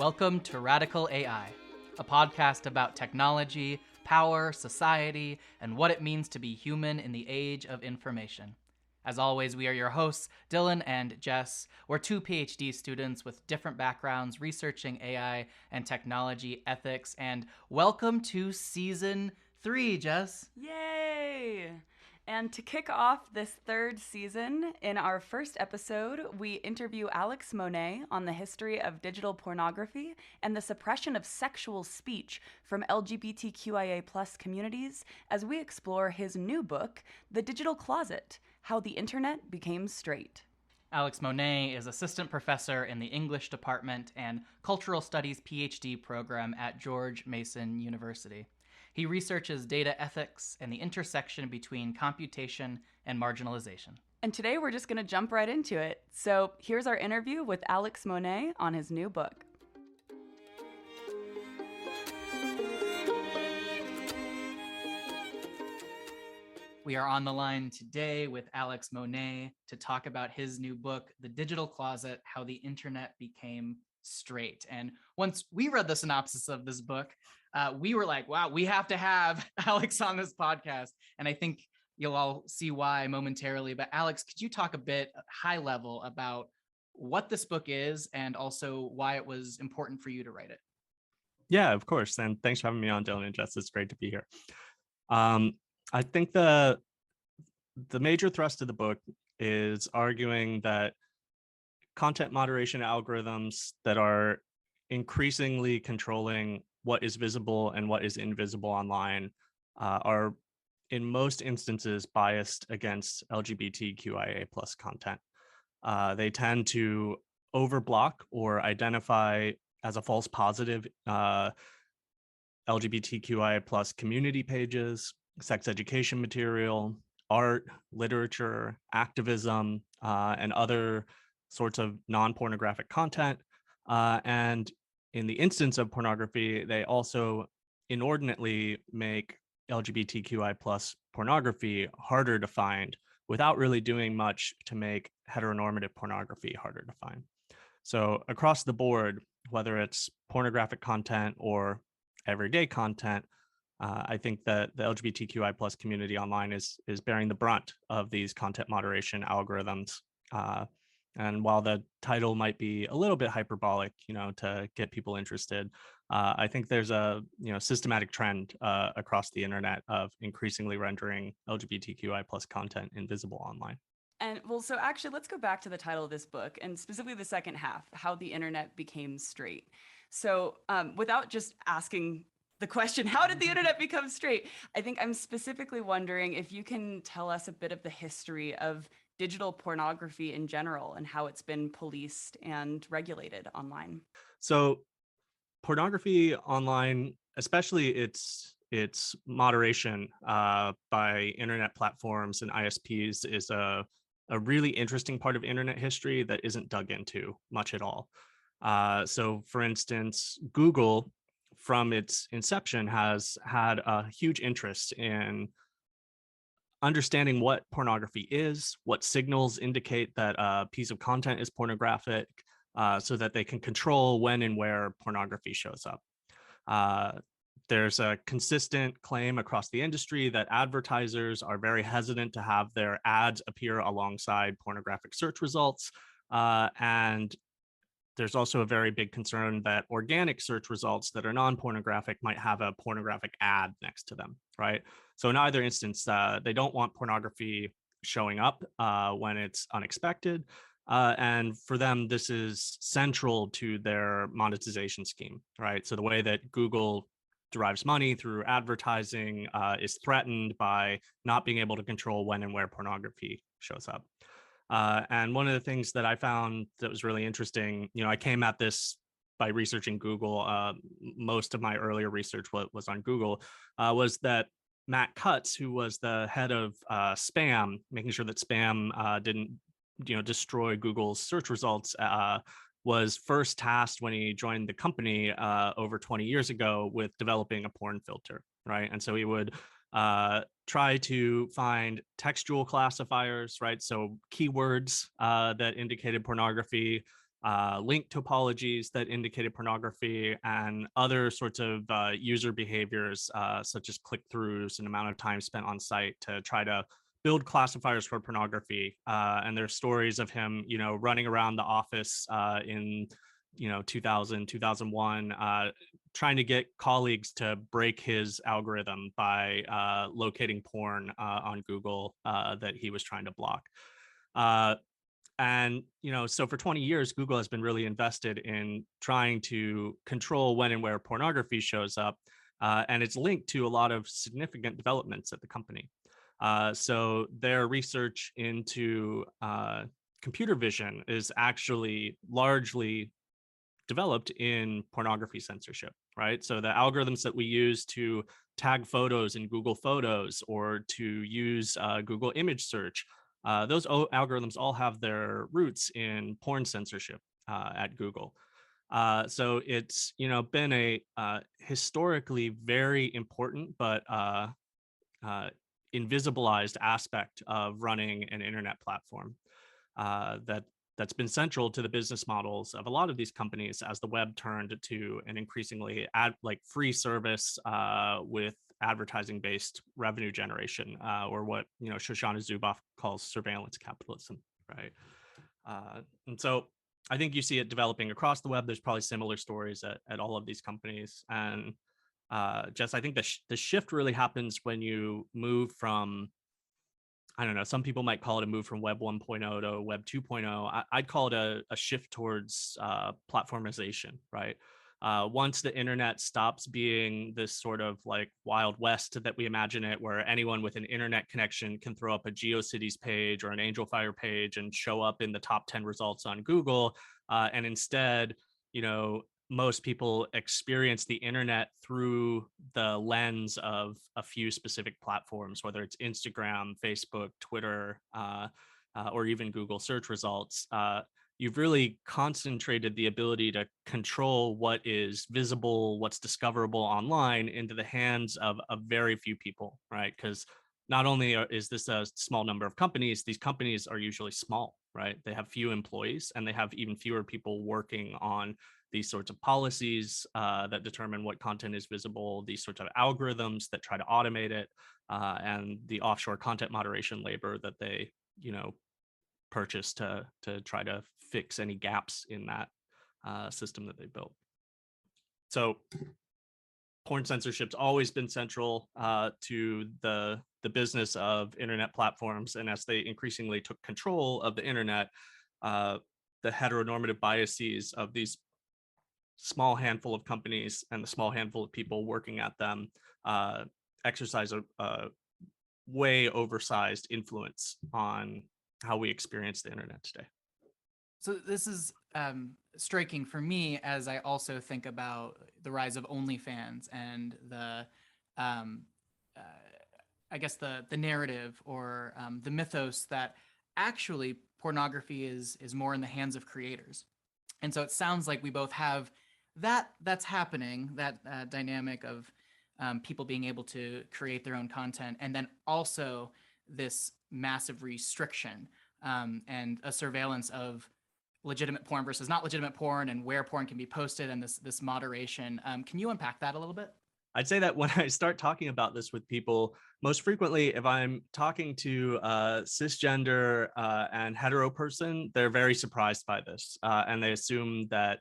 Welcome to Radical AI, a podcast about technology, power, society, and what it means to be human in the age of information. As always, we are your hosts, Dylan and Jess. We're two PhD students with different backgrounds researching AI and technology ethics, and welcome to Season 3, Jess. Yay! And to kick off this third season, in our first episode, we interview Alex Monea on the history of digital pornography and the suppression of sexual speech from LGBTQIA+ communities as we explore his new book, The Digital Closet: How the Internet Became Straight. Alex Monea is assistant professor in the English department and cultural studies PhD program at George Mason University. He researches data ethics and the intersection between computation and marginalization. And today we're just going to jump right into it. So here's our interview with Alex Monea on his new book. We are on the line today with Alex Monea to talk about his new book, The Digital Closet: How the Internet Became Straight. And once we read the synopsis of this book, we were like, wow, we have to have Alex on this podcast. And I think you'll all see why momentarily. But Alex, could you talk a bit high level about what this book is and also why it was important for you to write it? Yeah, of course. And thanks for having me on, Dylan and Jess. It's great to be here. I think the major thrust of the book is arguing that content moderation algorithms that are increasingly controlling what is visible and what is invisible online are in most instances biased against LGBTQIA+ content. They tend to overblock or identify as a false positive LGBTQIA+ community pages, sex education material, art, literature, activism, and other sorts of non-pornographic content. And in the instance of pornography, they also inordinately make LGBTQI+ pornography harder to find without really doing much to make heteronormative pornography harder to find. So across the board, whether it's pornographic content or everyday content, I think that the LGBTQI+ community online is bearing the brunt of these content moderation algorithms. And while the title might be a little bit hyperbolic, to get people interested, I think there's a systematic trend across the internet of increasingly rendering LGBTQI+ content invisible online. And well, so actually, let's go back to the title of this book, and specifically the second half, How the Internet Became Straight. So without just asking the question, how did the internet become straight? I think I'm specifically wondering if you can tell us a bit of the history of digital pornography in general and how it's been policed and regulated online. So pornography online, especially its moderation by internet platforms and ISPs, is a really interesting part of internet history that isn't dug into much at all. So for instance, Google, from its inception, has had a huge interest in understanding what pornography is, what signals indicate that a piece of content is pornographic, so that they can control when and where pornography shows up. There's a consistent claim across the industry that advertisers are very hesitant to have their ads appear alongside pornographic search results. And there's also a very big concern that organic search results that are non-pornographic might have a pornographic ad next to them, right? So in either instance, they don't want pornography showing up when it's unexpected. And for them, this is central to their monetization scheme, right? So the way that Google derives money through advertising is threatened by not being able to control when and where pornography shows up. And one of the things that I found that was really interesting, I came at this by researching Google. Most of my earlier research was on Google, was that Matt Cutts, who was the head of spam, making sure that spam didn't destroy Google's search results, was first tasked when he joined the company over 20 years ago with developing a porn filter, right? And so he would try to find textual classifiers, right? So keywords that indicated pornography, link topologies that indicated pornography, and other sorts of user behaviors, such as click-throughs and amount of time spent on site, to try to build classifiers for pornography. And there's stories of him, running around the office in 2000, 2001, trying to get colleagues to break his algorithm by locating porn on Google that he was trying to block. And so for 20 years, Google has been really invested in trying to control when and where pornography shows up, and it's linked to a lot of significant developments at the company. So their research into computer vision is actually largely developed in pornography censorship, right? So the algorithms that we use to tag photos in Google Photos, or to use Google image search, those algorithms all have their roots in porn censorship at Google. So it's been a historically very important but invisibilized aspect of running an internet platform that's been central to the business models of a lot of these companies as the web turned to an increasingly free service with advertising-based revenue generation, or what Shoshana Zuboff calls surveillance capitalism, right? And so I think you see it developing across the web. There's probably similar stories at all of these companies. And Jess, I think the shift really happens when you move from, I don't know, some people might call it a move from Web 1.0 to Web 2.0. I'd call it a shift towards platformization, right? Once the internet stops being this sort of like Wild West that we imagine it, where anyone with an internet connection can throw up a GeoCities page or an AngelFire page and show up in the top 10 results on Google, and instead, most people experience the internet through the lens of a few specific platforms, whether it's Instagram, Facebook, Twitter, or even Google search results. You've really concentrated the ability to control what is visible, what's discoverable online, into the hands of a very few people, right? Because not only is this a small number of companies, these companies are usually small, right? They have few employees, and they have even fewer people working on these sorts of policies that determine what content is visible, these sorts of algorithms that try to automate it, and the offshore content moderation labor that they, purchase to try to fix any gaps in that system that they built. So porn censorship's always been central to the business of internet platforms, and as they increasingly took control of the internet, the heteronormative biases of these small handful of companies and the small handful of people working at them exercise a way oversized influence on how we experience the internet today. So this is striking for me as I also think about the rise of OnlyFans and the, I guess the narrative or the mythos that actually pornography is more in the hands of creators. And so it sounds like we both have that's happening, that dynamic of people being able to create their own content, and then also this massive restriction and a surveillance of legitimate porn versus not legitimate porn, and where porn can be posted, and this moderation. Can you unpack that a little bit? I'd say that when I start talking about this with people, most frequently, if I'm talking to a cisgender and hetero person, they're very surprised by this, and they assume that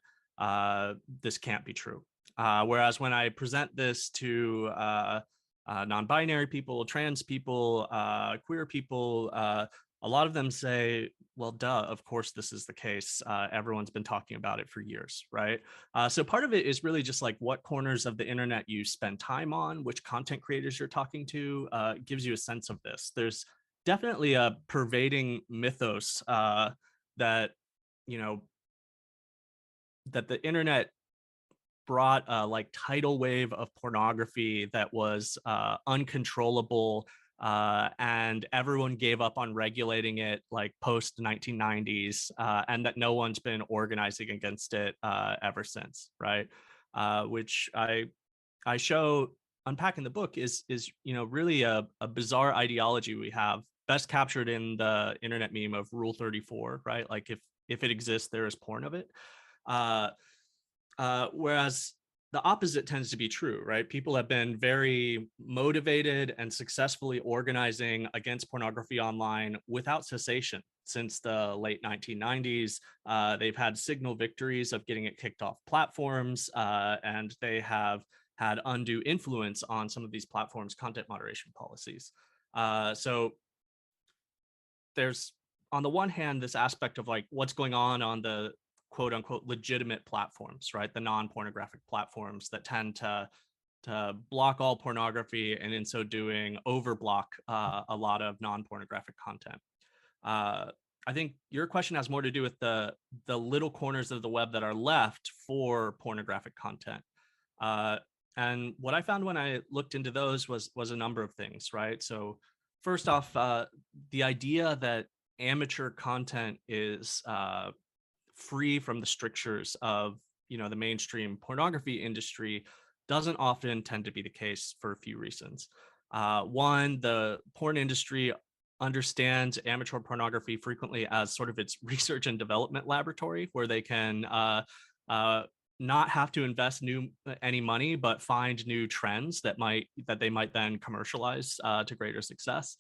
this can't be true. Whereas when I present this to non-binary people, trans people, queer people, a lot of them say, well, duh, of course this is the case. Everyone's been talking about it for years, right? So part of it is really just like what corners of the internet you spend time on, which content creators you're talking to, gives you a sense of this. There's definitely a pervading mythos that, that the internet brought a like tidal wave of pornography that was uncontrollable, and everyone gave up on regulating it like post 1990s, and that no one's been organizing against it ever since, right? Which I show, unpack in the book, is really a bizarre ideology we have, best captured in the internet meme of Rule 34, right? Like if it exists, there is porn of it. Whereas the opposite tends to be true, right? People have been very motivated and successfully organizing against pornography online without cessation since the late 1990s. They've had signal victories of getting it kicked off platforms, and they have had undue influence on some of these platforms' content moderation policies. So there's, on the one hand, this aspect of like what's going on the quote unquote legitimate platforms, right? The non-pornographic platforms that tend to block all pornography, and in so doing overblock a lot of non-pornographic content. I think your question has more to do with the little corners of the web that are left for pornographic content. And what I found when I looked into those was a number of things, right? So first off, the idea that amateur content is free from the strictures of, you know, the mainstream pornography industry doesn't often tend to be the case for a few reasons. One, the porn industry understands amateur pornography frequently as sort of its research and development laboratory, where they can not have to invest any money, but find new trends that they might then commercialize to greater success.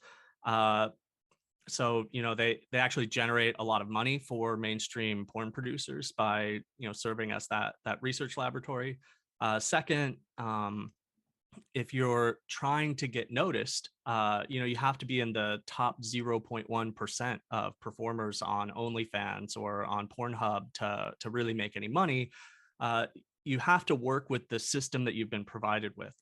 So, you know, they actually generate a lot of money for mainstream porn producers by, you know, serving as that research laboratory. Second, if you're trying to get noticed, you know, you have to be in the top 0.1% of performers on OnlyFans or on Pornhub to really make any money. You have to work with the system that you've been provided with.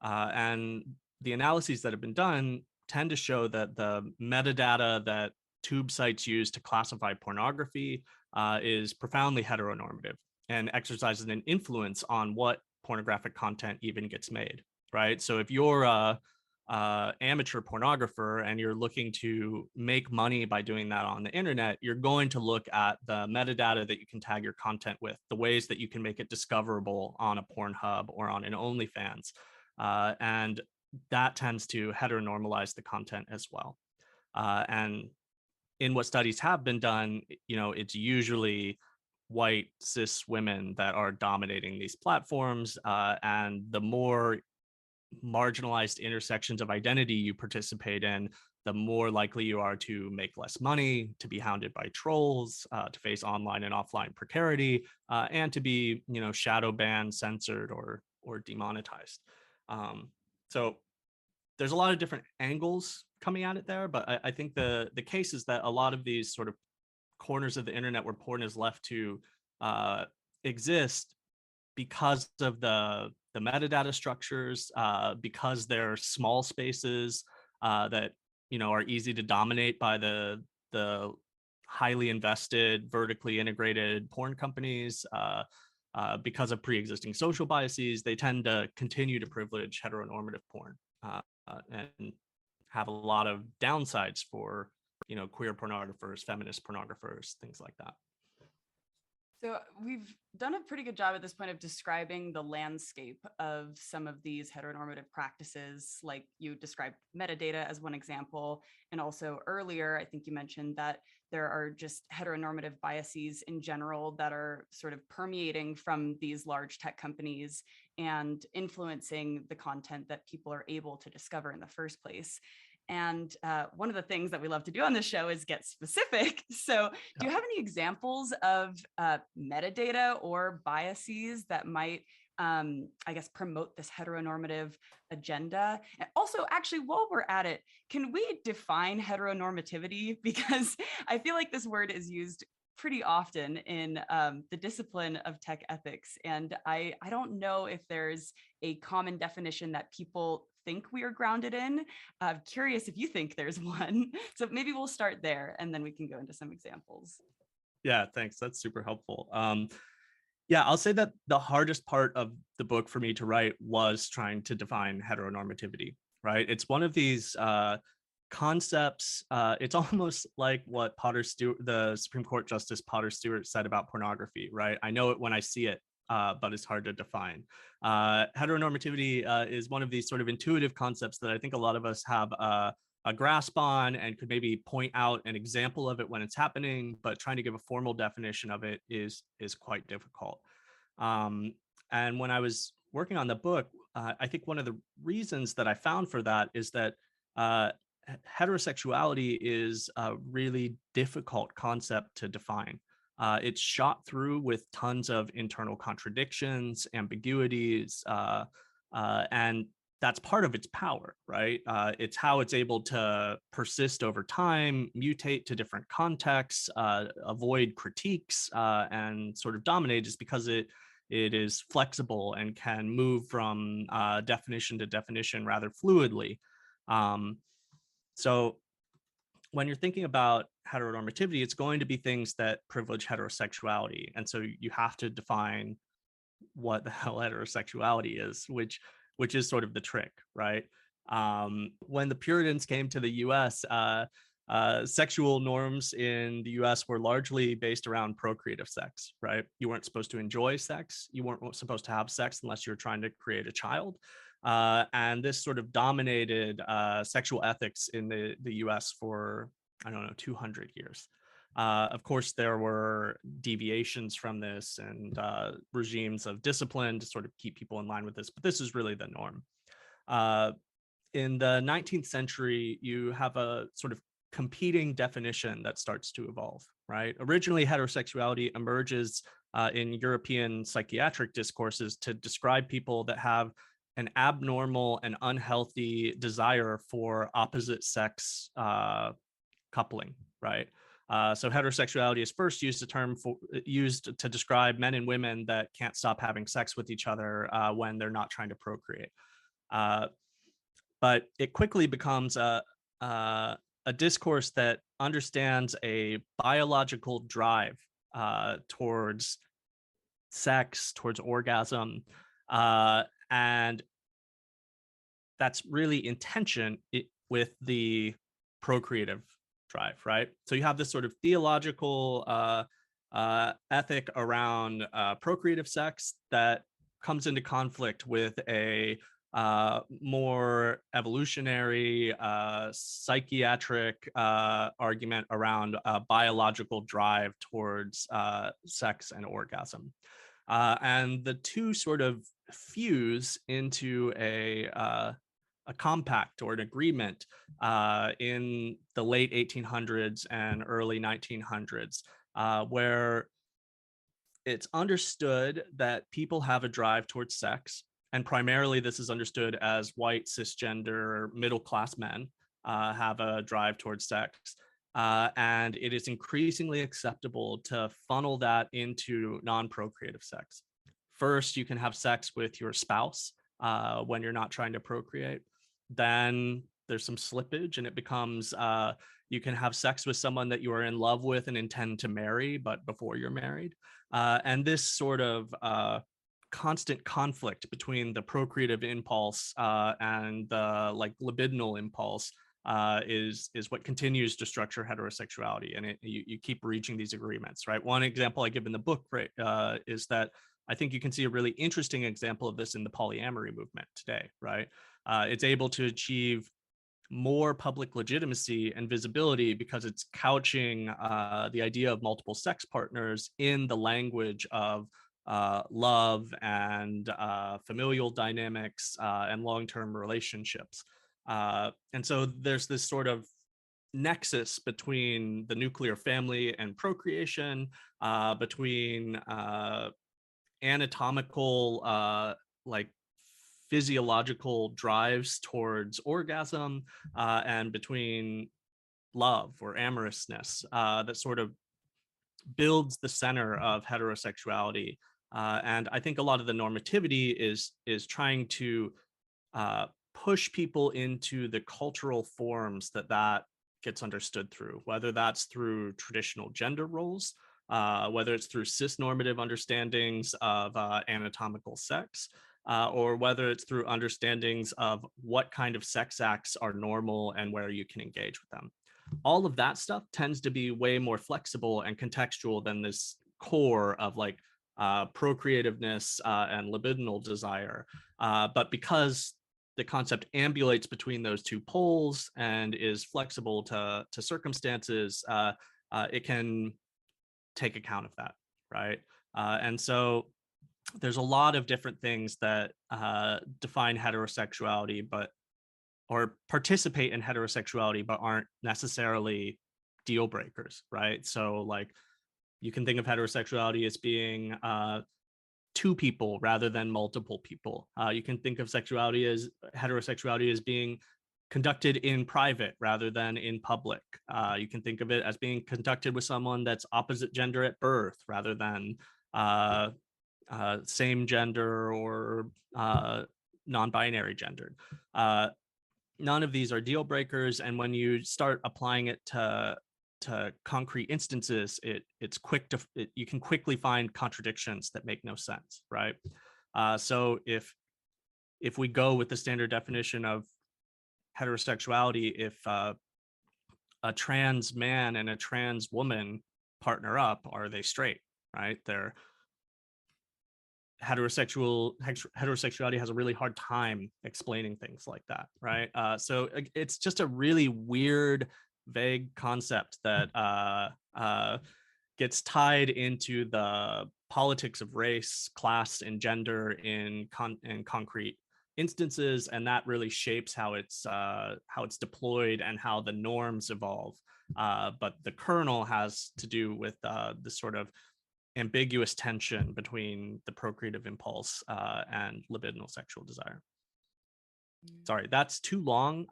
And the analyses that have been done tend to show that the metadata that tube sites use to classify pornography is profoundly heteronormative and exercises an influence on what pornographic content even gets made, right? So if you're a amateur pornographer and you're looking to make money by doing that on the internet, you're going to look at the metadata that you can tag your content with, the ways that you can make it discoverable on a Pornhub or on an OnlyFans. And that tends to heteronormalize the content as well. And in what studies have been done, you know, it's usually white cis women that are dominating these platforms. And the more marginalized intersections of identity you participate in, the more likely you are to make less money, to be hounded by trolls, to face online and offline precarity, and to be, you know, shadow banned, censored, or demonetized. So there's a lot of different angles coming at it there, but I think the case is that a lot of these sort of corners of the internet where porn is left to exist because of the metadata structures, because they're small spaces that, you know, are easy to dominate by the highly invested, vertically integrated porn companies. Because of pre-existing social biases, they tend to continue to privilege heteronormative porn and have a lot of downsides for, you know, queer pornographers, feminist pornographers, things like that. So we've done a pretty good job at this point of describing the landscape of some of these heteronormative practices, like you described metadata as one example. And also earlier, I think you mentioned that there are just heteronormative biases in general that are sort of permeating from these large tech companies and influencing the content that people are able to discover in the first place. And one of the things that we love to do on this show is get specific. So do you have any examples of metadata or biases that might, I guess, promote this heteronormative agenda? And also, actually, while we're at it, can we define heteronormativity? Because I feel like this word is used pretty often in the discipline of tech ethics. And I don't know if there's a common definition that people think we are grounded in. I'm curious if you think there's one. So maybe we'll start there and then we can go into some examples. Yeah, thanks. That's super helpful. Yeah, I'll say that the hardest part of the book for me to write was trying to define heteronormativity, right? It's one of these concepts. It's almost like what the Supreme Court Justice Potter Stewart said about pornography, right? I know it when I see it, but it's hard to define. Heteronormativity is one of these sort of intuitive concepts that I think a lot of us have a grasp on and could maybe point out an example of it when it's happening, but trying to give a formal definition of it is quite difficult. And when I was working on the book, I think one of the reasons that I found for that is that heterosexuality is a really difficult concept to define. It's shot through with tons of internal contradictions, ambiguities, and that's part of its power, right? It's how it's able to persist over time, mutate to different contexts, avoid critiques, and sort of dominate, is because it is flexible and can move from definition to definition rather fluidly. So when you're thinking about heteronormativity, it's going to be things that privilege heterosexuality. And so you have to define what the hell heterosexuality is, which is sort of the trick, right? When the Puritans came to the US, sexual norms in the US were largely based around procreative sex, right? You weren't supposed to enjoy sex. You weren't supposed to have sex unless you're trying to create a child. And this sort of dominated sexual ethics in the US for, I don't know, 200 years. Of course, there were deviations from this and regimes of discipline to sort of keep people in line with this, but this is really the norm. In the 19th century, you have a sort of competing definition that starts to evolve, right? Originally, heterosexuality emerges in European psychiatric discourses to describe people that have an abnormal and unhealthy desire for opposite sex coupling, right? So heterosexuality is first used to describe men and women that can't stop having sex with each other when they're not trying to procreate. But it quickly becomes a discourse that understands a biological drive towards sex, towards orgasm, and that's really in tension with the procreative drive, right? So you have this sort of theological ethic around procreative sex that comes into conflict with a more evolutionary, psychiatric argument around a biological drive towards sex and orgasm. And the two sort of fuse into a compact or an agreement in the late 1800s and early 1900s, where it's understood that people have a drive towards sex. And primarily, this is understood as white, cisgender, middle-class men have a drive towards sex. And it is increasingly acceptable to funnel that into non-procreative sex. First, you can have sex with your spouse when you're not trying to procreate. Then there's some slippage and it becomes you can have sex with someone that you are in love with and intend to marry, but before you're married. And this sort of constant conflict between the procreative impulse and the like libidinal impulse is what continues to structure heterosexuality. And you keep reaching these agreements, right? One example I give in the book, right, is that I think you can see a really interesting example of this in the polyamory movement today, right? It's able to achieve more public legitimacy and visibility because it's couching the idea of multiple sex partners in the language of love and familial dynamics and long-term relationships. And so there's this sort of nexus between the nuclear family and procreation, between anatomical, like physiological drives towards orgasm, and between love or amorousness that sort of builds the center of heterosexuality. And I think a lot of the normativity is trying to push people into the cultural forms that gets understood through, whether that's through traditional gender roles, whether it's through cisnormative understandings of anatomical sex, or whether it's through understandings of what kind of sex acts are normal and where you can engage with them. All of that stuff tends to be way more flexible and contextual than this core of like procreativeness and libidinal desire. But because the concept ambulates between those two poles and is flexible to circumstances, it can take account of that, right? And so there's a lot of different things that define heterosexuality, or participate in heterosexuality, but aren't necessarily deal breakers, right? So like you can think of heterosexuality as being two people rather than multiple people. You can think of heterosexuality as being conducted in private rather than in public. You can think of it as being conducted with someone that's opposite gender at birth rather than same gender or non-binary gendered. None of these are deal breakers, and when you start applying it to concrete instances, you can quickly find contradictions that make no sense, right? So if we go with the standard definition of heterosexuality, if a trans man and a trans woman partner up, are they straight, right? They're heterosexuality has a really hard time explaining things like that, right? So it's just a really weird, vague concept that gets tied into the politics of race, class, and gender in concrete instances, and that really shapes how it's deployed and how the norms evolve. But the kernel has to do with the sort of ambiguous tension between the procreative impulse and libidinal sexual desire. Sorry, that's too long.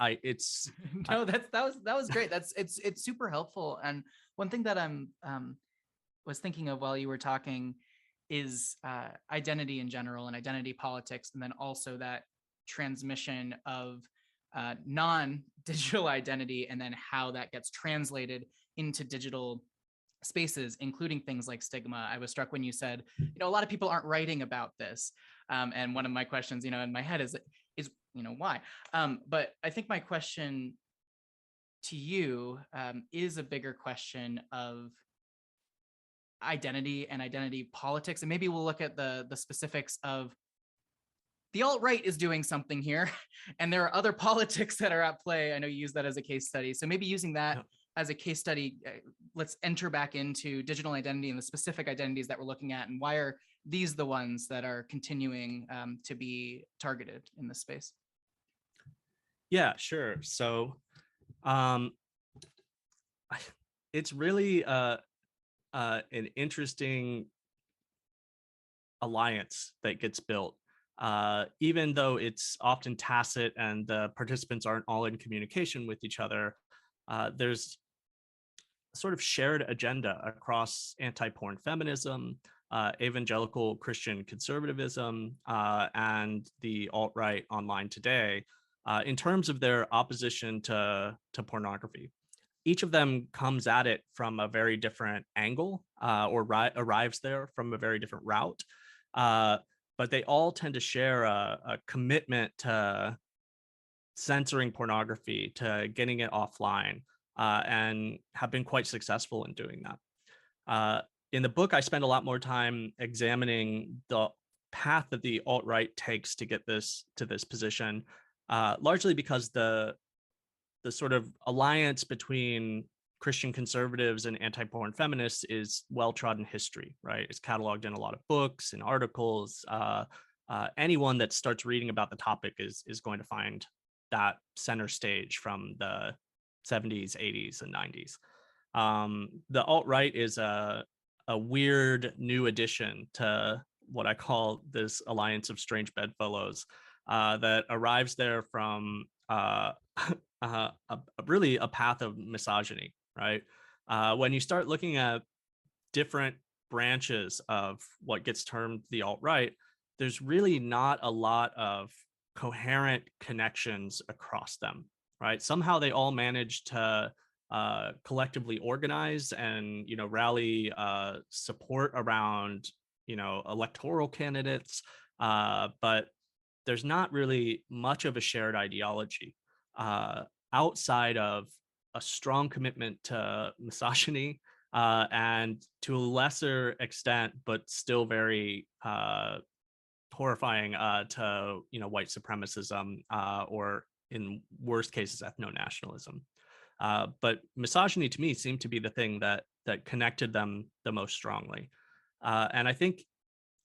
No, that was great. It's super helpful. And one thing that I'm was thinking of while you were talking is identity in general and identity politics, and then also that transmission of non-digital identity, and then how that gets translated into digital spaces, including things like stigma. I was struck when you said, a lot of people aren't writing about this. And one of my questions, in my head is why? But I think my question to you is a bigger question of identity and identity politics. And maybe we'll look at the specifics of the alt-right is doing something here, and there are other politics that are at play. I know you use that as a case study. So maybe using that as a case study, let's enter back into digital identity and the specific identities that we're looking at, and why are these the ones that are continuing to be targeted in this space? Yeah, sure. So it's really an interesting alliance that gets built, even though it's often tacit and the participants aren't all in communication with each other. There's sort of shared agenda across anti-porn feminism, evangelical Christian conservatism, and the alt-right online today, in terms of their opposition to pornography. Each of them comes at it from a very different angle, or arrives there from a very different route. But they all tend to share a commitment to censoring pornography, to getting it offline, and have been quite successful in doing that. In the book, I spend a lot more time examining the path that the alt-right takes to get to this position, largely because the sort of alliance between Christian conservatives and anti-porn feminists is well-trodden history, right? It's cataloged in a lot of books and articles. Anyone that starts reading about the topic is going to find that center stage from the 70s, 80s, and 90s. The alt-right is a weird new addition to what I call this alliance of strange bedfellows that arrives there from really a path of misogyny, right? When you start looking at different branches of what gets termed the alt-right, there's really not a lot of coherent connections across them, right? Somehow they all manage to collectively organize and rally support around electoral candidates, but there's not really much of a shared ideology outside of a strong commitment to misogyny, and to a lesser extent, but still very horrifying to white supremacism or in worst cases ethno-nationalism. But misogyny to me seemed to be the thing that connected them the most strongly. And I think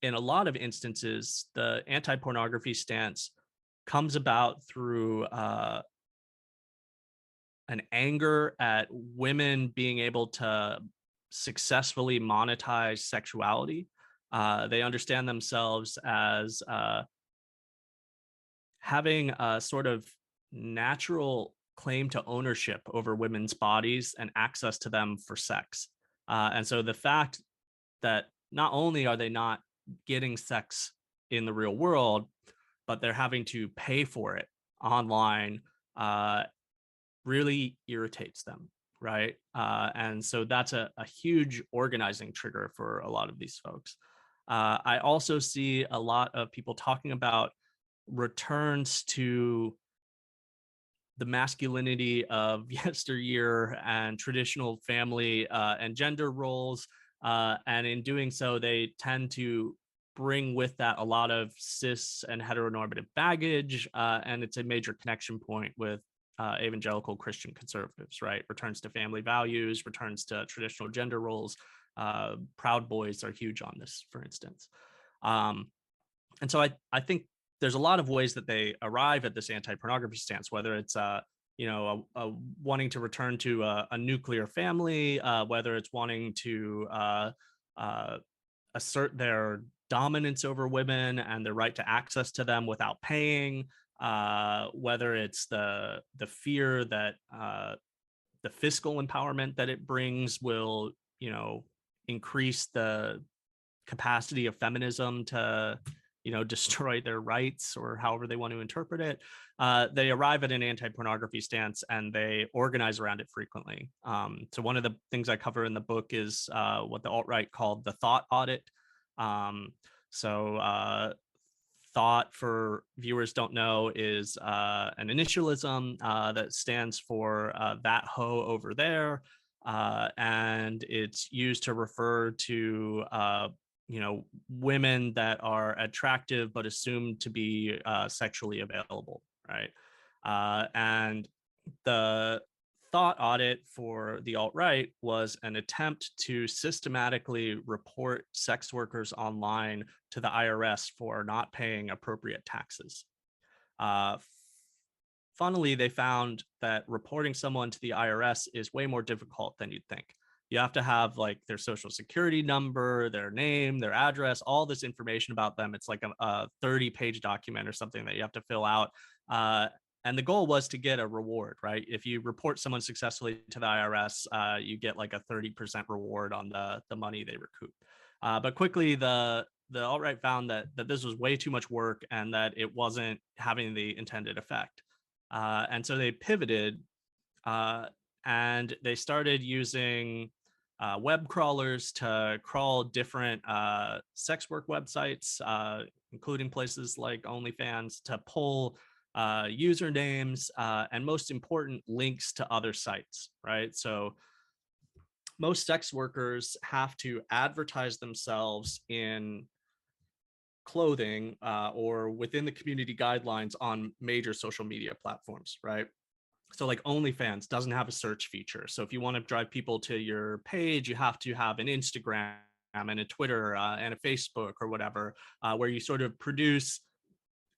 in a lot of instances, the anti-pornography stance comes about through an anger at women being able to successfully monetize sexuality. They understand themselves as having a sort of natural claim to ownership over women's bodies and access to them for sex. And so the fact that not only are they not getting sex in the real world, but they're having to pay for it online really irritates them, right? And so that's a huge organizing trigger for a lot of these folks. I also see a lot of people talking about returns to the masculinity of yesteryear and traditional family and gender roles. And in doing so, they tend to bring with that a lot of cis and heteronormative baggage. And it's a major connection point with evangelical Christian conservatives, right? Returns to family values, returns to traditional gender roles. Proud Boys are huge on this, for instance. And so I think there's a lot of ways that they arrive at this anti-pornography stance, whether it's wanting to return to a nuclear family, whether it's wanting to assert their dominance over women and their right to access to them without paying, whether it's the fear that the fiscal empowerment that it brings will, increase the capacity of feminism to, destroy their rights or however they want to interpret it. They arrive at an anti-pornography stance and they organize around it frequently. So one of the things I cover in the book is what the alt-right called the Thought Audit. Thought, for viewers don't know, is an initialism that stands for that hoe over there. And it's used to refer to women that are attractive but assumed to be sexually available, right? And the Thought Audit for the alt-right was an attempt to systematically report sex workers online to the IRS for not paying appropriate taxes. Funnily, they found that reporting someone to the IRS is way more difficult than you'd think. You have to have like their social security number, their name, their address, all this information about them. It's like a 30-page document or something that you have to fill out. And the goal was to get a reward, right? If you report someone successfully to the IRS, you get like a 30% reward on the money they recoup. But quickly, the alt-right found that this was way too much work and that it wasn't having the intended effect. And so they pivoted and they started using web crawlers to crawl different sex work websites, including places like OnlyFans, to pull usernames and, most important, links to other sites, right? So most sex workers have to advertise themselves in clothing or within the community guidelines on major social media platforms, right? So like OnlyFans doesn't have a search feature. So if you want to drive people to your page, you have to have an Instagram and a Twitter and a Facebook or whatever, where you sort of produce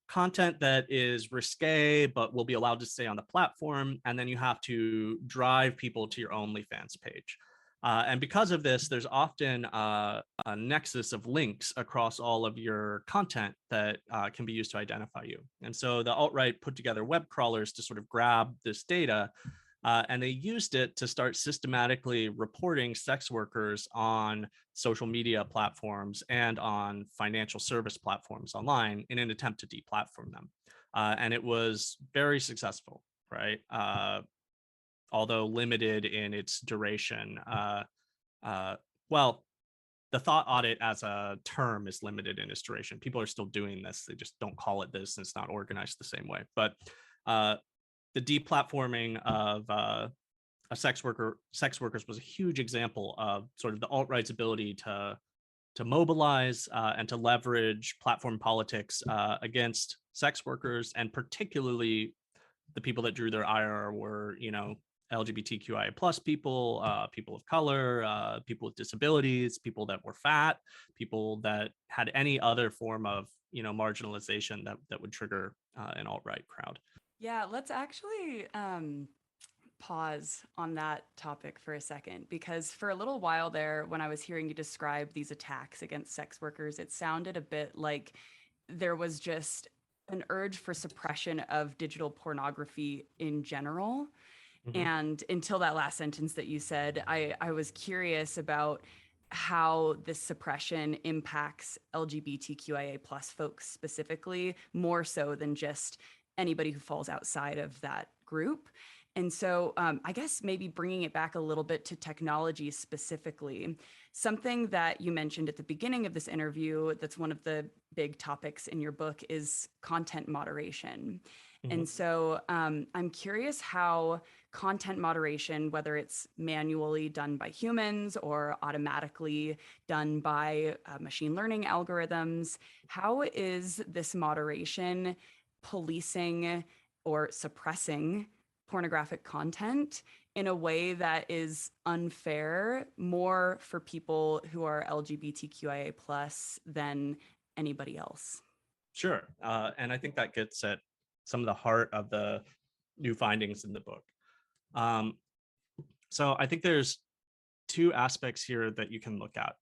content that is risque, but will be allowed to stay on the platform. And then you have to drive people to your OnlyFans page. And because of this, there's often a nexus of links across all of your content that can be used to identify you. And so the alt-right put together web crawlers to sort of grab this data, and they used it to start systematically reporting sex workers on social media platforms and on financial service platforms online in an attempt to deplatform them. And it was very successful, right? Although limited in its duration. Well, the Thought Audit as a term is limited in its duration. People are still doing this. They just don't call it this, and it's not organized the same way. But the deplatforming of sex workers was a huge example of sort of the alt-right's ability to mobilize and to leverage platform politics against sex workers, and particularly the people that drew their ire were, LGBTQIA plus people, people of color, people with disabilities, people that were fat, people that had any other form of, marginalization that would trigger an alt-right crowd. Yeah, let's actually pause on that topic for a second, because for a little while there, when I was hearing you describe these attacks against sex workers, it sounded a bit like there was just an urge for suppression of digital pornography in general. Mm-hmm. And until that last sentence that you said, I was curious about how this suppression impacts LGBTQIA plus folks specifically, more so than just anybody who falls outside of that group. And so I guess maybe bringing it back a little bit to technology specifically, something that you mentioned at the beginning of this interview that's one of the big topics in your book is content moderation. Mm-hmm. And so I'm curious how content moderation, whether it's manually done by humans or automatically done by machine learning algorithms, how is this moderation policing or suppressing pornographic content in a way that is unfair, more for people who are LGBTQIA plus than anybody else? Sure. And I think that gets at some of the heart of the new findings in the book. So I think there's two aspects here that you can look at.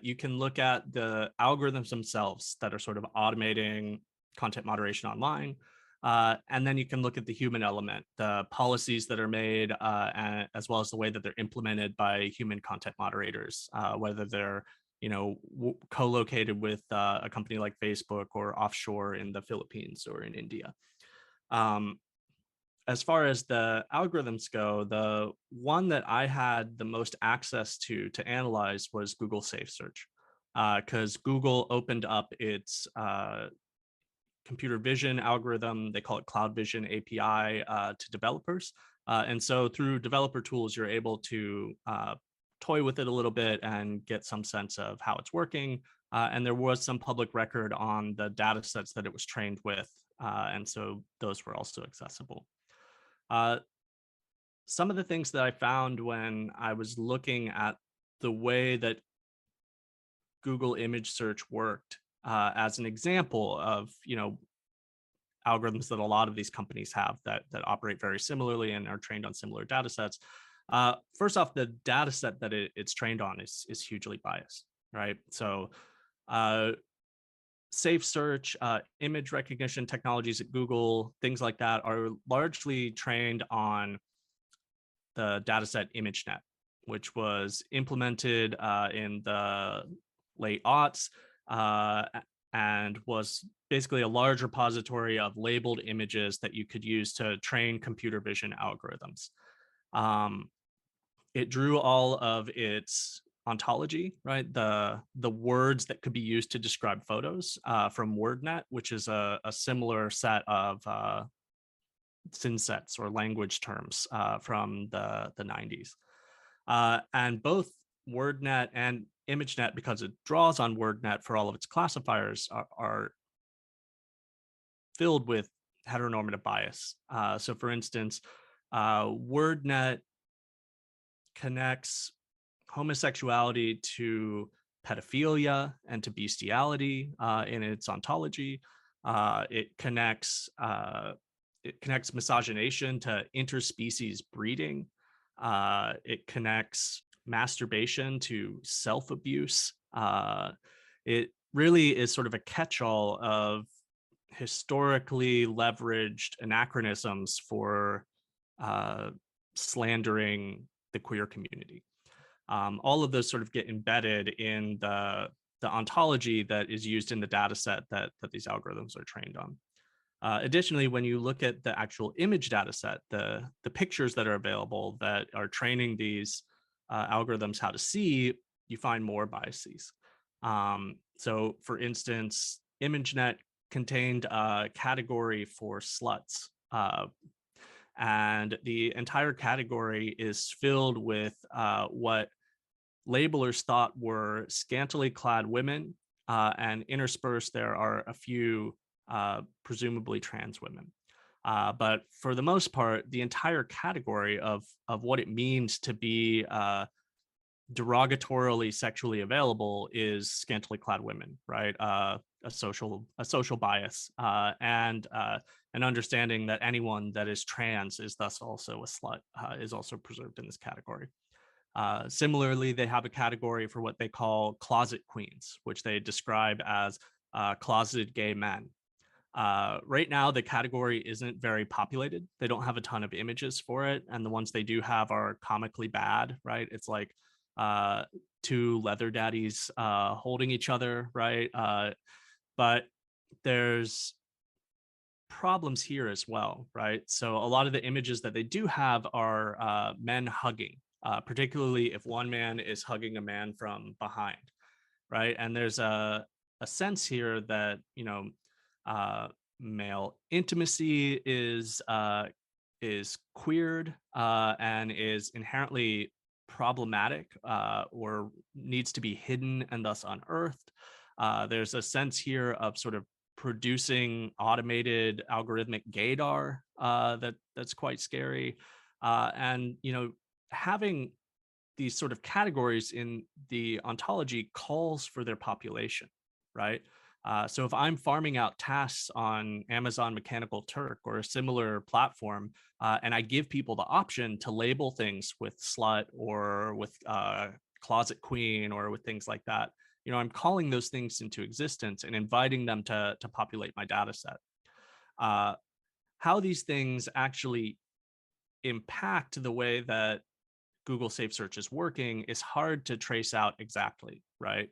You can look at the algorithms themselves that are sort of automating content moderation online. And then you can look at the human element, the policies that are made, as well as the way that they're implemented by human content moderators, whether they're co-located with a company like Facebook or offshore in the Philippines or in India. As far as the algorithms go, the one that I had the most access to analyze was Google Safe Search, because Google opened up its computer vision algorithm, they call it Cloud Vision API, to developers. And so through developer tools, you're able to toy with it a little bit and get some sense of how it's working. And there was some public record on the data sets that it was trained with. And so those were also accessible. Some of the things that I found when I was looking at the way that Google image search worked, as an example of algorithms that a lot of these companies have that operate very similarly and are trained on similar data sets. First off, the data set that it's trained on is hugely biased, right? So safe search, image recognition technologies at Google, things like that are largely trained on the dataset ImageNet, which was implemented in the late aughts and was basically a large repository of labeled images that you could use to train computer vision algorithms. It drew all of its ontology, right? The words that could be used to describe photos from WordNet, which is a similar set of synsets or language terms from the 90s. And both WordNet and ImageNet, because it draws on WordNet for all of its classifiers, are filled with heteronormative bias. So for instance, WordNet connects homosexuality to pedophilia and to bestiality in its ontology. It connects misogynation to interspecies breeding. It connects masturbation to self-abuse. It really is sort of a catch-all of historically leveraged anachronisms for slandering the queer community. All of those sort of get embedded in the ontology that is used in the data set that these algorithms are trained on. Additionally, when you look at the actual image data set, the pictures that are available that are training these algorithms how to see, you find more biases. So for instance, ImageNet contained a category for sluts. And the entire category is filled with what labelers thought were scantily clad women, and interspersed there are a few presumably trans women. But for the most part, the entire category of what it means to be derogatorily sexually available is scantily clad women, right? A social bias, and an understanding that anyone that is trans is thus also a slut is also preserved in this category. Similarly, they have a category for what they call closet queens, which they describe as closeted gay men. Right now, the category isn't very populated. They don't have a ton of images for it, and the ones they do have are comically bad, right? It's like two leather daddies holding each other, right? But there's problems here as well, right? So a lot of the images that they do have are men hugging, particularly if one man is hugging a man from behind, right? And there's a sense here that, male intimacy is queered and is inherently problematic, or needs to be hidden and thus unearthed. There's a sense here of sort of producing automated algorithmic gaydar that's quite scary, and having these sort of categories in the ontology calls for their population, right? So if I'm farming out tasks on Amazon Mechanical Turk or a similar platform, and I give people the option to label things with slut or with closet queen or with things like that, I'm calling those things into existence and inviting them to populate my data set. How these things actually impact the way that Google Safe Search is working is hard to trace out exactly, right?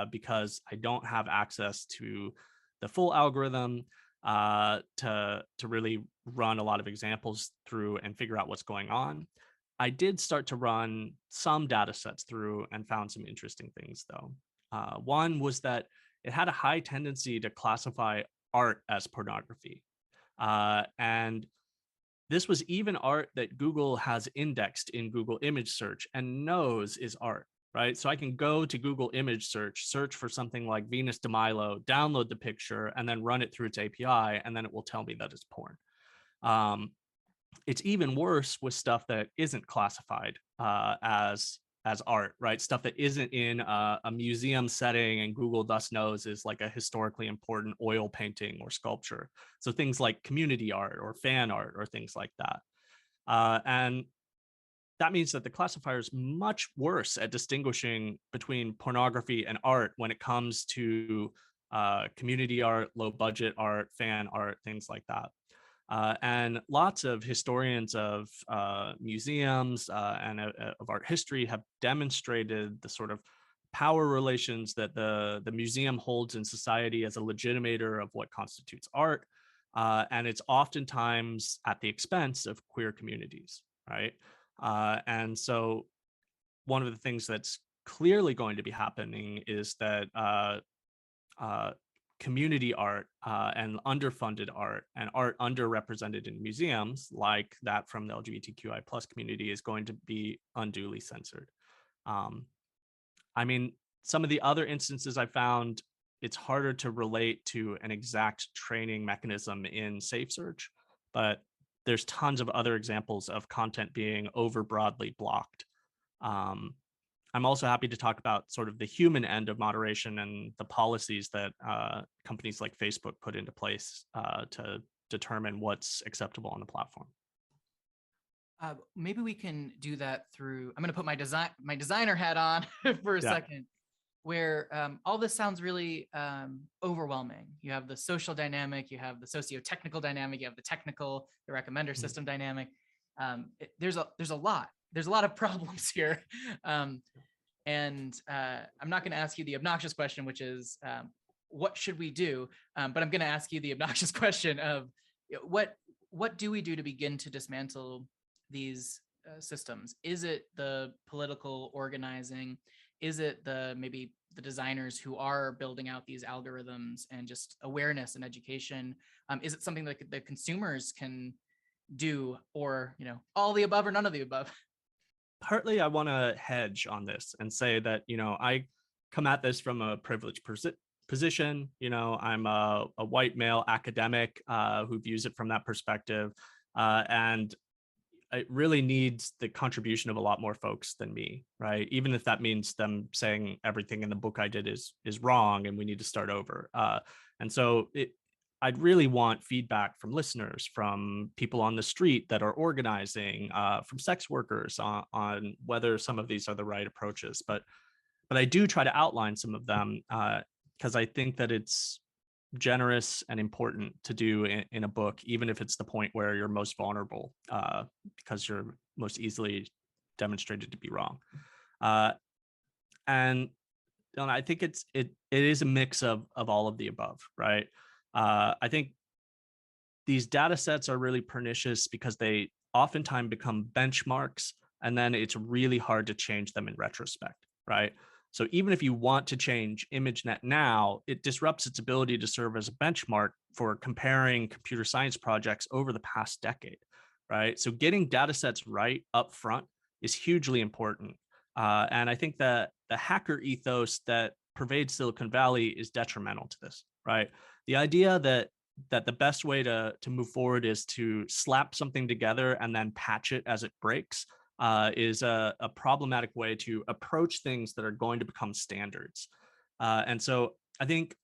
Because I don't have access to the full algorithm to really run a lot of examples through and figure out what's going on. I did start to run some data sets through and found some interesting things, though. One was that it had a high tendency to classify art as pornography. And this was even art that Google has indexed in Google image search and knows is art, right? So I can go to Google image search for something like Venus de Milo, download the picture, and then run it through its API, and then it will tell me that it's porn. It's even worse with stuff that isn't classified as art, right? Stuff that isn't in a museum setting and Google thus knows is like a historically important oil painting or sculpture. So things like community art or fan art or things like that. And that means that the classifier is much worse at distinguishing between pornography and art when it comes to community art, low budget art, fan art, things like that. And lots of historians of museums and of art history have demonstrated the sort of power relations that the museum holds in society as a legitimator of what constitutes art. And it's oftentimes at the expense of queer communities, right? And so one of the things that's clearly going to be happening is that community art and underfunded art and art underrepresented in museums like that from the LGBTQI plus community is going to be unduly censored. I mean, some of the other instances I found, it's harder to relate to an exact training mechanism in Safe Search, but there's tons of other examples of content being over broadly blocked. I'm also happy to talk about sort of the human end of moderation and the policies that companies like Facebook put into place to determine what's acceptable on the platform. Maybe we can do that through, I'm going to put my designer hat on for a second, where all this sounds really overwhelming. You have the social dynamic, you have the socio-technical dynamic, you have the technical, the recommender system dynamic. There's a lot of problems here. And I'm not going to ask you the obnoxious question, which is what should we do? But I'm going to ask you the obnoxious question of what do we do to begin to dismantle these systems? Is it the political organizing? Is it maybe the designers who are building out these algorithms and just awareness and education? Is it something that the consumers can do, or all the above or none of the above? partly I want to hedge on this and say that, I come at this from a privileged position. I'm a white male academic who views it from that perspective. And it really needs the contribution of a lot more folks than me, right? Even if that means them saying everything in the book I did is wrong and we need to start over. And so I'd really want feedback from listeners, from people on the street that are organizing, from sex workers on whether some of these are the right approaches. But I do try to outline some of them because I think that it's generous and important to do in a book, even if it's the point where you're most vulnerable, because you're most easily demonstrated to be wrong. And I think it is a mix of all of the above, right? I think these data sets are really pernicious because they oftentimes become benchmarks, and then it's really hard to change them in retrospect, right? So even if you want to change ImageNet now, it disrupts its ability to serve as a benchmark for comparing computer science projects over the past decade, right? So getting data sets right up front is hugely important. And I think that the hacker ethos that pervades Silicon Valley is detrimental to this, right? The idea that the best way to move forward is to slap something together and then patch it as it breaks is a problematic way to approach things that are going to become standards. And so I think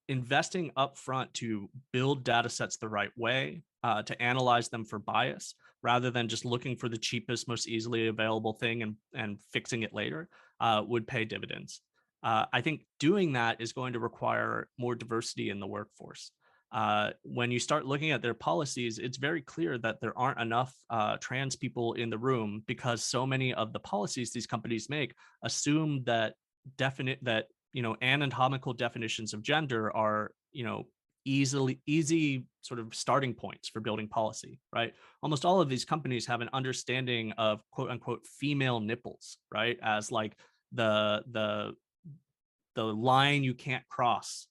investing upfront to build data sets the right way, to analyze them for bias, rather than just looking for the cheapest, most easily available thing and fixing it later, would pay dividends. I think doing that is going to require more diversity in the workforce. When you start looking at their policies, it's very clear that there aren't enough trans people in the room, because so many of the policies these companies make assume that anatomical definitions of gender are easy sort of starting points for building policy, right? Almost all of these companies have an understanding of quote unquote female nipples, right, as like the line you can't cross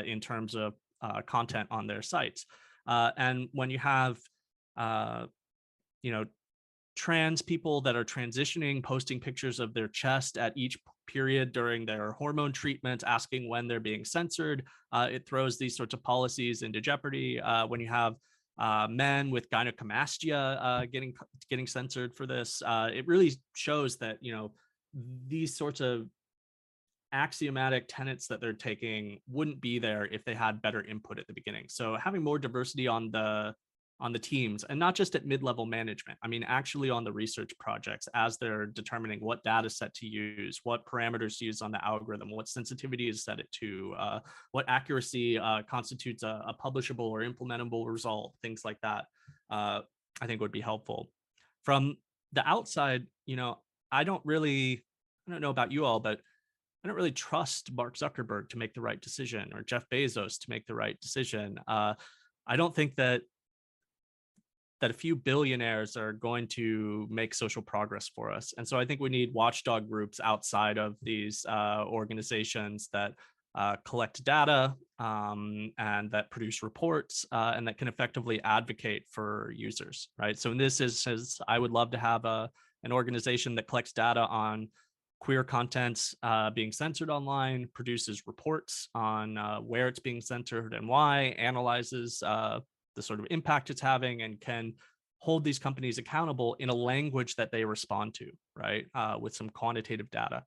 in terms of content on their sites. And when you have, trans people that are transitioning, posting pictures of their chest at each period during their hormone treatment, asking when they're being censored, it throws these sorts of policies into jeopardy. When you have men with gynecomastia getting censored for this, it really shows that these sorts of axiomatic tenets that they're taking wouldn't be there if they had better input at the beginning. So having more diversity on the teams, and not just at mid-level management, I mean actually on the research projects, as they're determining what data set to use, what parameters to use on the algorithm, what sensitivity is set it to, what accuracy constitutes a publishable or implementable result, things like that, I think would be helpful. From the outside, I don't know about you all, but I don't really trust Mark Zuckerberg to make the right decision, or Jeff Bezos to make the right decision. I don't think that a few billionaires are going to make social progress for us. And so I think we need watchdog groups outside of these organizations that collect data and that produce reports and that can effectively advocate for users, right? So in this instance, I would love to have an organization that collects data on queer content being censored online, produces reports on where it's being censored and why, analyzes the sort of impact it's having, and can hold these companies accountable in a language that they respond to, right? With some quantitative data.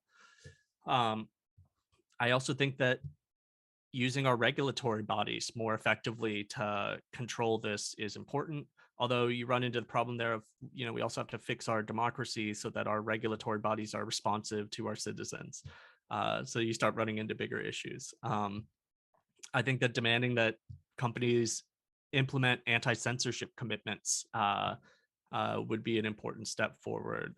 I also think that using our regulatory bodies more effectively to control this is important. Although you run into the problem there of, we also have to fix our democracy so that our regulatory bodies are responsive to our citizens. So you start running into bigger issues. I think that demanding that companies implement anti-censorship commitments would be an important step forward.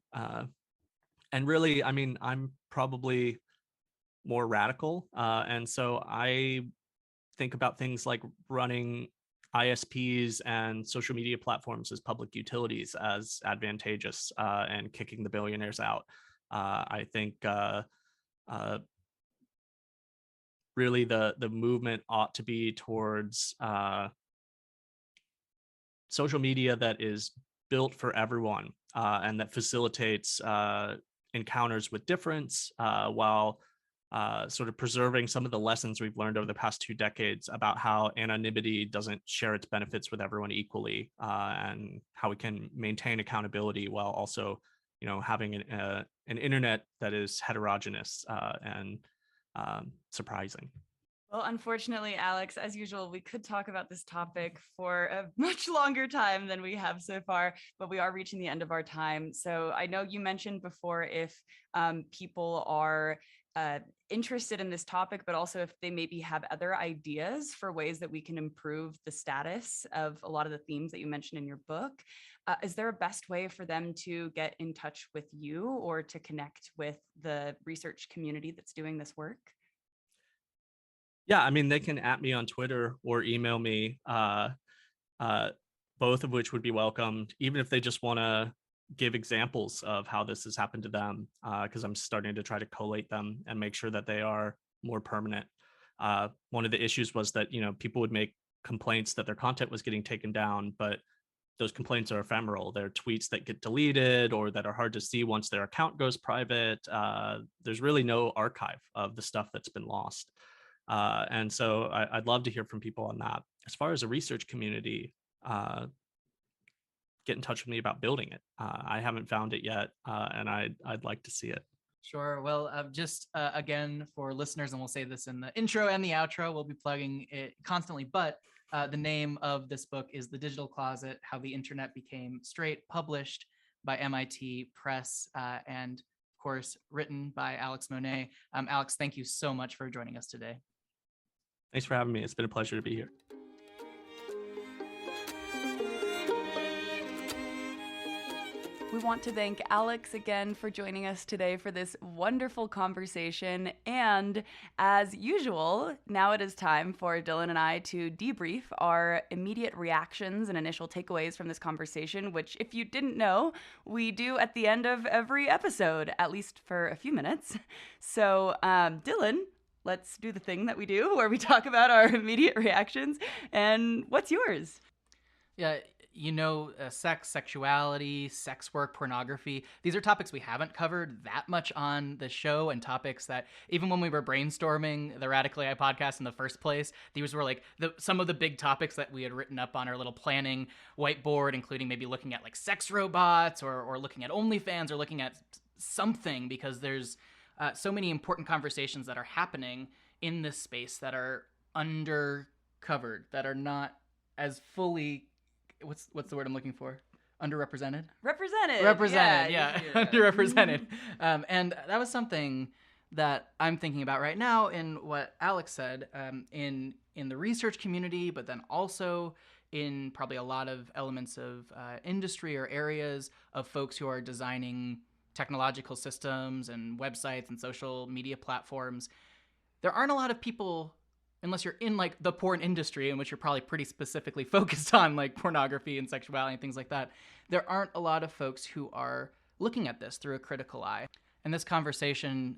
And really, I mean, I'm probably more radical. And so I think about things like running ISPs and social media platforms as public utilities as advantageous, and kicking the billionaires out. I think really the movement ought to be towards social media that is built for everyone and that facilitates encounters with difference while sort of preserving some of the lessons we've learned over the past 2 decades about how anonymity doesn't share its benefits with everyone equally, and how we can maintain accountability while also, having an internet that is heterogeneous and surprising. Well, unfortunately, Alex, as usual, we could talk about this topic for a much longer time than we have so far, but we are reaching the end of our time. So I know you mentioned before if people are interested in this topic, but also if they maybe have other ideas for ways that we can improve the status of a lot of the themes that you mentioned in your book, is there a best way for them to get in touch with you or to connect with the research community that's doing this work? Yeah, I mean, they can at me on Twitter or email me, both of which would be welcomed, even if they just want to give examples of how this has happened to them, because I'm starting to try to collate them and make sure that they are more permanent. One of the issues was that, people would make complaints that their content was getting taken down, but those complaints are ephemeral. They're tweets that get deleted or that are hard to see once their account goes private. There's really no archive of the stuff that's been lost. And so I'd love to hear from people on that. As far as a research community, get in touch with me about building it. I haven't found it yet, and I'd like to see it. Sure. Well, just again, for listeners, and we'll say this in the intro and the outro, we'll be plugging it constantly, but the name of this book is The Digital Closet, How the Internet Became Straight, published by MIT Press, and of course, written by Alex Monea. Alex, thank you so much for joining us today. Thanks for having me. It's been a pleasure to be here. We want to thank Alex again for joining us today for this wonderful conversation. And as usual, now it is time for Dylan and I to debrief our immediate reactions and initial takeaways from this conversation, which, if you didn't know, we do at the end of every episode, at least for a few minutes. So, Dylan, let's do the thing that we do where we talk about our immediate reactions. And what's yours? Yeah, sex, sexuality, sex work, pornography. These are topics we haven't covered that much on the show, and topics that even when we were brainstorming the Radically AI podcast in the first place, these were like some of the big topics that we had written up on our little planning whiteboard, including maybe looking at like sex robots or looking at OnlyFans or looking at something, because there's so many important conversations that are happening in this space that are undercovered, that are not as fully, what's the word I'm looking for? Underrepresented? Represented, yeah. Underrepresented. And that was something that I'm thinking about right now in what Alex said, in the research community, but then also in probably a lot of elements of industry or areas of folks who are designing technological systems and websites and social media platforms. There aren't a lot of people, unless you're in like the porn industry, in which you're probably pretty specifically focused on like pornography and sexuality and things like that. There aren't a lot of folks who are looking at this through a critical eye. And this conversation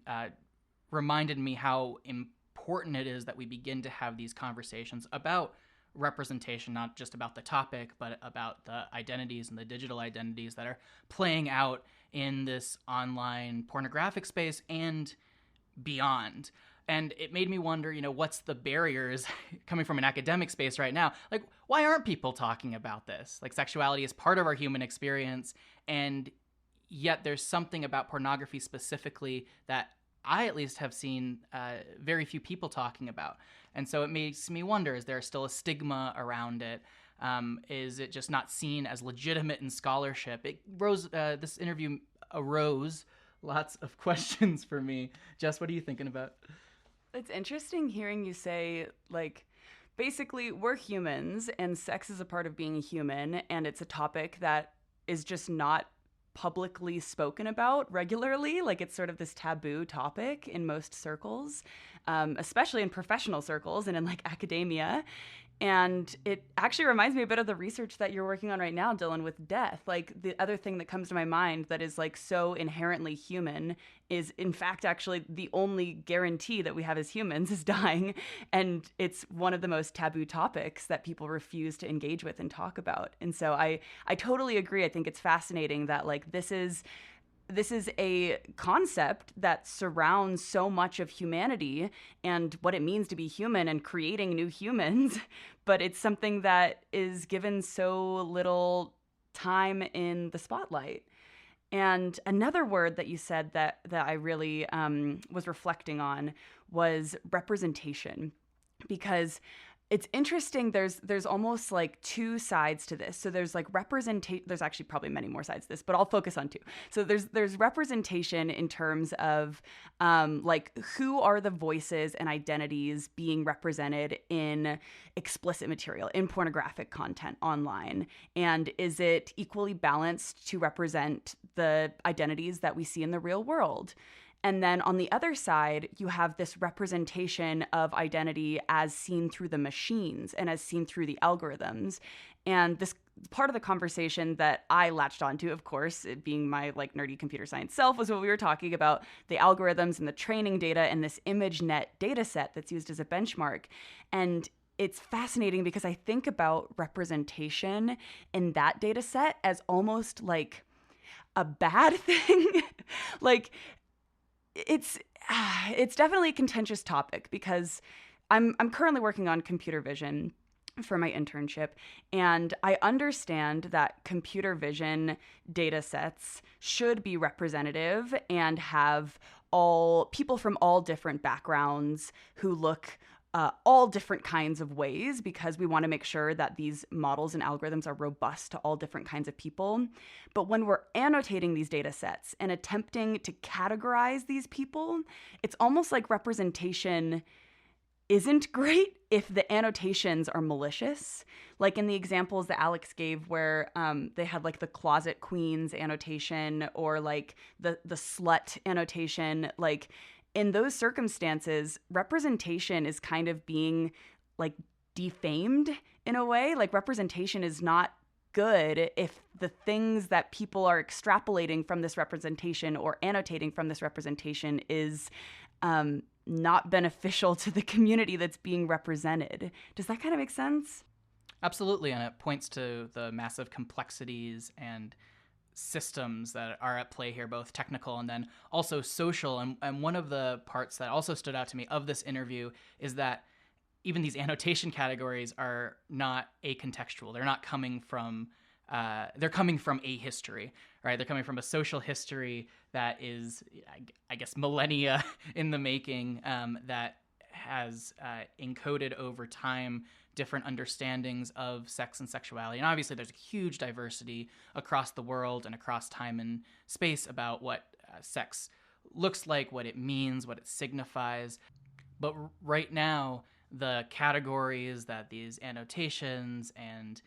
reminded me how important it is that we begin to have these conversations about representation, not just about the topic, but about the identities and the digital identities that are playing out in this online pornographic space and beyond. And it made me wonder, what's the barriers coming from an academic space right now? Like, why aren't people talking about this? Like, sexuality is part of our human experience, and yet there's something about pornography specifically that I at least have seen very few people talking about. And so it makes me wonder, is there still a stigma around it? Is it just not seen as legitimate in scholarship? This interview arose lots of questions for me. Jess, what are you thinking about? It's interesting hearing you say, like, basically we're humans and sex is a part of being a human, and it's a topic that is just not publicly spoken about regularly. Like, it's sort of this taboo topic in most circles, especially in professional circles and in like academia. And it actually reminds me a bit of the research that you're working on right now, Dylan, with death. Like, the other thing that comes to my mind that is like so inherently human is, in fact, actually the only guarantee that we have as humans is dying. And it's one of the most taboo topics that people refuse to engage with and talk about. And so I totally agree. I think it's fascinating that like this is a concept that surrounds so much of humanity and what it means to be human and creating new humans, but it's something that is given so little time in the spotlight. And another word that you said that I really was reflecting on was representation, because it's interesting. There's almost like two sides to this. So there's like representation. There's actually probably many more sides to this, but I'll focus on two. So there's representation in terms of like who are the voices and identities being represented in explicit material, in pornographic content online, and is it equally balanced to represent the identities that we see in the real world? And then on the other side, you have this representation of identity as seen through the machines and as seen through the algorithms. And this part of the conversation that I latched onto, of course, it being my like nerdy computer science self, was what we were talking about, the algorithms and the training data and this ImageNet data set that's used as a benchmark. And it's fascinating because I think about representation in that data set as almost like a bad thing. Like, it's definitely a contentious topic because I'm currently working on computer vision for my internship, and I understand that computer vision data sets should be representative and have all people from all different backgrounds who look all different kinds of ways, because we want to make sure that these models and algorithms are robust to all different kinds of people. But when we're annotating these data sets and attempting to categorize these people, it's almost like representation isn't great if the annotations are malicious. Like in the examples that Alex gave where they had like the closet queens annotation or like the slut annotation, like in those circumstances, representation is kind of being like defamed in a way. Like representation is not good if the things that people are extrapolating from this representation or annotating from this representation is not beneficial to the community that's being represented. Does that kind of make sense? Absolutely, and it points to the massive complexities and systems that are at play here, both technical and then also social. And one of the parts that also stood out to me of this interview is that even these annotation categories are not acontextual. They're not coming from, they're coming from a history, right? They're coming from a social history that is, I guess, millennia in the making, that has encoded over time different understandings of sex and sexuality. And obviously there's a huge diversity across the world and across time and space about what sex looks like, what it means, what it signifies. But right now, the categories that these annotations and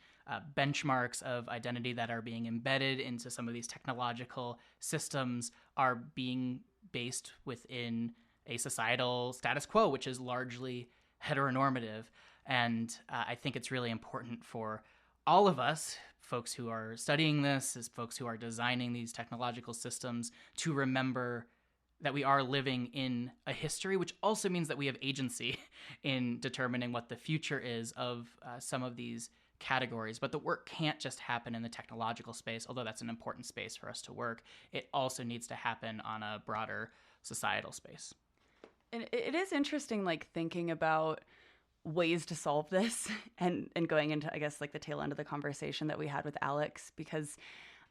benchmarks of identity that are being embedded into some of these technological systems are being based within a societal status quo, which is largely heteronormative. And I think it's really important for all of us, folks who are studying this, as folks who are designing these technological systems, to remember that we are living in a history, which also means that we have agency in determining what the future is of some of these categories. But the work can't just happen in the technological space, although that's an important space for us to work. It also needs to happen on a broader societal space. And it is interesting, like thinking about ways to solve this and going into, I guess, like the tail end of the conversation that we had with Alex, because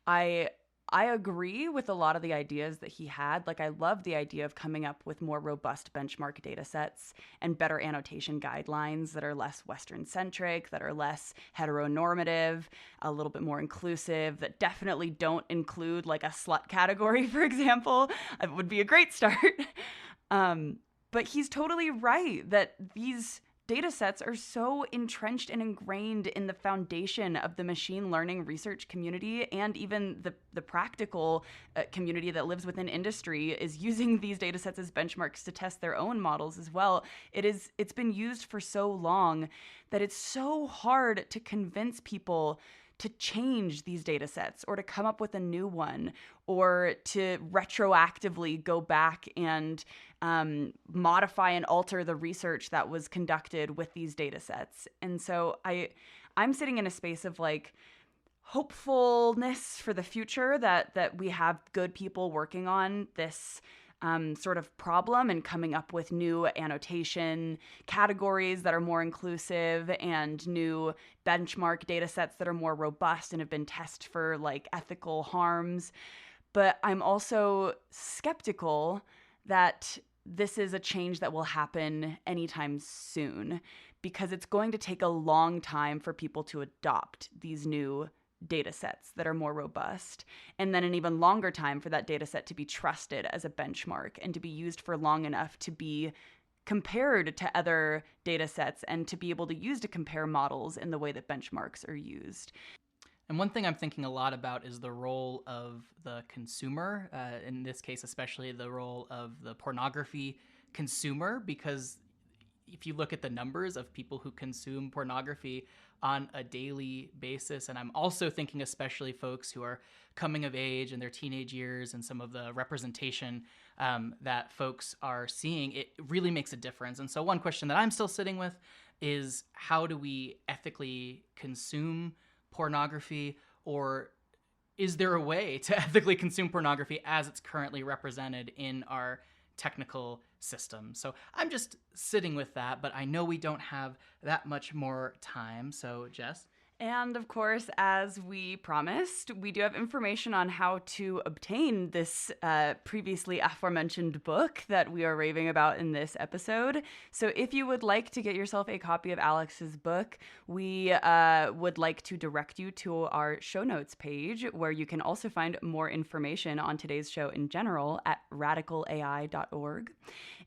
I agree with a lot of the ideas that he had. Like, I love the idea of coming up with more robust benchmark data sets and better annotation guidelines that are less Western-centric, that are less heteronormative, a little bit more inclusive, that definitely don't include like a slut category, for example. It would be a great start. But he's totally right that these data sets are so entrenched and ingrained in the foundation of the machine learning research community, and even the practical community that lives within industry is using these data sets as benchmarks to test their own models as well. It's been used for so long that it's so hard to convince people to change these data sets or to come up with a new one or to retroactively go back and modify and alter the research that was conducted with these data sets. And so I'm sitting in a space of like hopefulness for the future that we have good people working on this sort of problem and coming up with new annotation categories that are more inclusive and new benchmark data sets that are more robust and have been tested for like ethical harms. But I'm also skeptical that this is a change that will happen anytime soon, because it's going to take a long time for people to adopt these new data sets that are more robust, and then an even longer time for that data set to be trusted as a benchmark and to be used for long enough to be compared to other data sets and to be able to use to compare models in the way that benchmarks are used. And one thing I'm thinking a lot about is the role of the consumer, in this case, especially the role of the pornography consumer, because if you look at the numbers of people who consume pornography on a daily basis, and I'm also thinking especially folks who are coming of age in their teenage years and some of the representation that folks are seeing, it really makes a difference. And so one question that I'm still sitting with is, how do we ethically consume pornography, or is there a way to ethically consume pornography as it's currently represented in our technical system? So I'm just sitting with that, but I know we don't have that much more time. So Jess? And of course, as we promised, we do have information on how to obtain this previously aforementioned book that we are raving about in this episode. So if you would like to get yourself a copy of Alex's book, we would like to direct you to our show notes page, where you can also find more information on today's show in general at radicalai.org.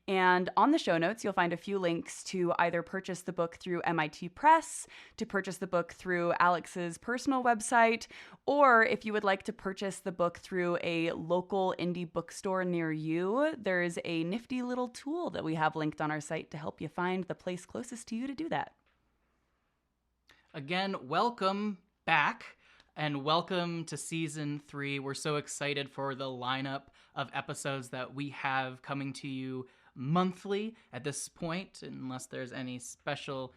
And on the show notes, you'll find a few links to either purchase the book through MIT Press, to purchase the book through Alex's personal website, or if you would like to purchase the book through a local indie bookstore near you, there is a nifty little tool that we have linked on our site to help you find the place closest to you to do that. Again, welcome back. And welcome to season 3. We're so excited for the lineup of episodes that we have coming to you monthly at this point, unless there's any special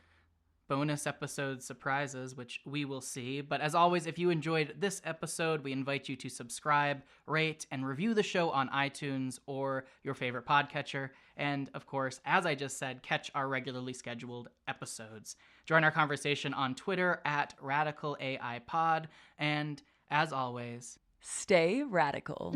bonus episode surprises, which we will see. But as always, if you enjoyed this episode, we invite you to subscribe, rate, and review the show on iTunes or your favorite podcatcher. And of course, as I just said, catch our regularly scheduled episodes. Join our conversation on Twitter at RadicalAIPod. And as always, stay radical.